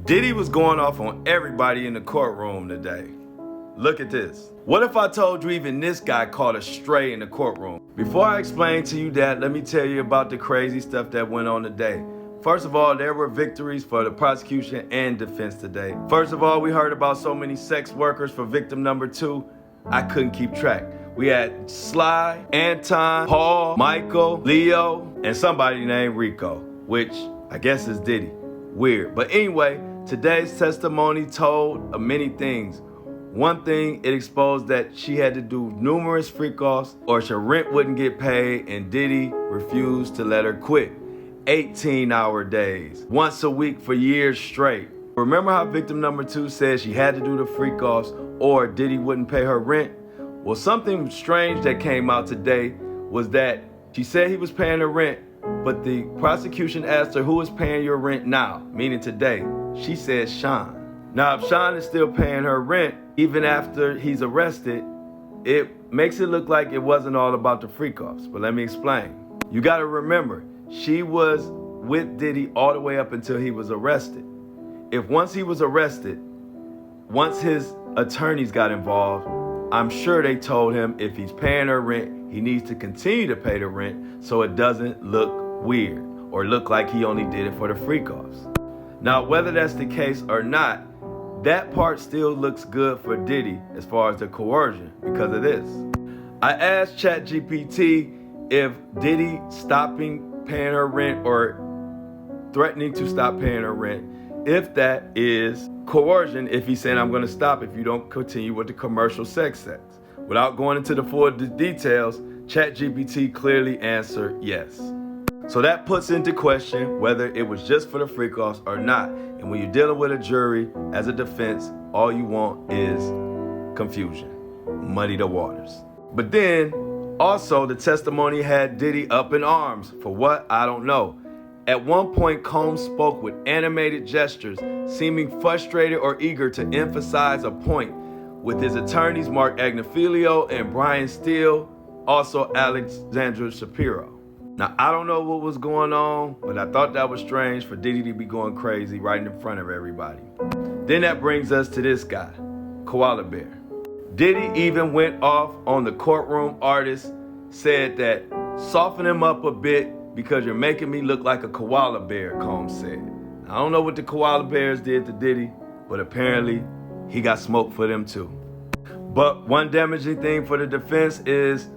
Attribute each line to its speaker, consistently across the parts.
Speaker 1: Diddy was going off on everybody in the courtroom today. Look at this. What if I told you even this guy caught a stray in the courtroom? Before I explain to you that, let me tell you about the crazy stuff that went on today. First of all, there were victories for the prosecution and defense today. First of all, we heard about so many sex workers for victim number 2, I couldn't keep track. We had Sly, Anton, Paul, Michael, Leo, and somebody named RICO, which I guess is Diddy. Weird. But anyway, today's testimony told many things. One thing, it exposed that she had to do numerous freak-offs or her rent wouldn't get paid, and Diddy refused to let her quit. 18-hour days, once a week for years straight. Remember how victim number 2 said she had to do the freak-offs or Diddy wouldn't pay her rent? Well, something strange that came out today was that she said he was paying her rent, but the prosecution asked her, who is paying your rent now? Meaning today. She said Sean. Now, if Sean is still paying her rent, even after he's arrested, it makes it look like it wasn't all about the freak-offs. But let me explain. You gotta remember, she was with Diddy all the way up until he was arrested. If once he was arrested, once his attorneys got involved, I'm sure they told him if he's paying her rent, he needs to continue to pay the rent so it doesn't look weird or look like he only did it for the freak-offs. Now, whether that's the case or not, that part still looks good for Diddy as far as the coercion because of this. I asked ChatGPT if Diddy stopping paying her rent or threatening to stop paying her rent, if that is coercion, if he's saying I'm gonna stop if you don't continue with the commercial sex. Without going into the full details, ChatGPT clearly answered yes. So that puts into question whether it was just for the freak-offs or not. And when you're dealing with a jury as a defense, all you want is confusion, muddy the waters. But then also the testimony had Diddy up in arms. For what? I don't know. At one point, Combs spoke with animated gestures, seeming frustrated or eager to emphasize a point, with his attorneys Mark Agnifilio and Brian Steele, also Alexandra Shapiro. Now, I don't know what was going on, but I thought that was strange for Diddy to be going crazy right in front of everybody. Then that brings us to this guy, Koala Bear. Diddy even went off on the courtroom artist, said that soften him up a bit because you're making me look like a koala bear, Combs said. I don't know what the koala bears did to Diddy, but apparently he got smoked for them too. But one damaging thing for the defense is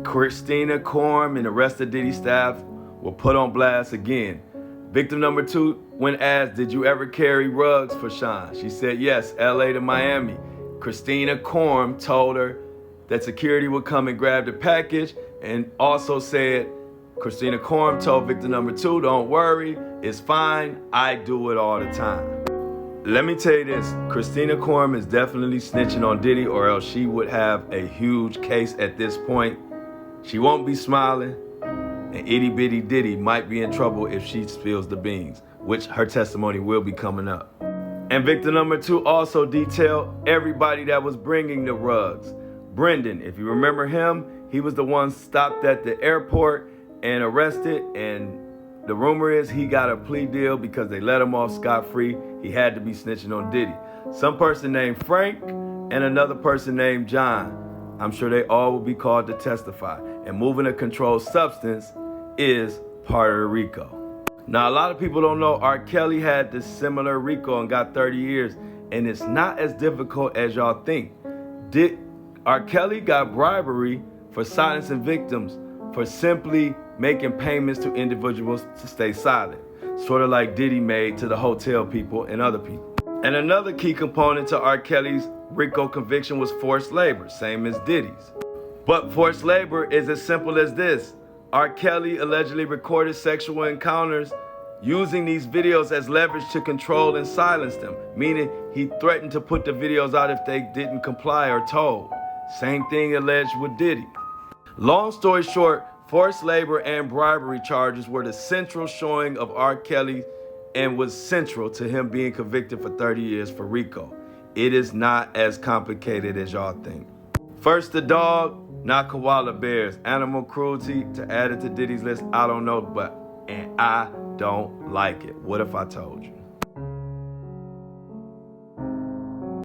Speaker 1: Christina Courtroom and the rest of Diddy's staff were put on blast again. Victim number 2, when asked, did you ever carry rugs for Sean? She said yes, LA to Miami. Christina Courtroom told her that security would come and grab the package, and also said Christina Courtroom told victim number 2, don't worry, it's fine, I do it all the time. Let me tell you this, Christina Courtroom is definitely snitching on Diddy, or else she would have a huge case at this point. She won't be smiling, and itty bitty Diddy might be in trouble if she spills the beans, which her testimony will be coming up. And victim number 2 also detailed everybody that was bringing the rugs. Brendan, if you remember him, he was the one stopped at the airport and arrested, and the rumor is he got a plea deal because they let him off scot-free. He had to be snitching on Diddy. Some person named Frank and another person named John. I'm sure they all will be called to testify. And moving a controlled substance is part of the RICO. Now, a lot of people don't know R. Kelly had this similar RICO and got 30 years, and it's not as difficult as y'all think. R. Kelly got bribery for silencing victims for simply making payments to individuals to stay silent, sort of like Diddy made to the hotel people and other people. And another key component to R. Kelly's RICO conviction was forced labor, same as Diddy's. But forced labor is as simple as this. R. Kelly allegedly recorded sexual encounters using these videos as leverage to control and silence them, meaning he threatened to put the videos out if they didn't comply or told. Same thing alleged with Diddy. Long story short, forced labor and bribery charges were the central showing of R. Kelly and was central to him being convicted for 30 years for RICO. It is not as complicated as y'all think. First the dog, not koala bears. Animal cruelty, to add it to Diddy's list, I don't know, and I don't like it. What if I told you?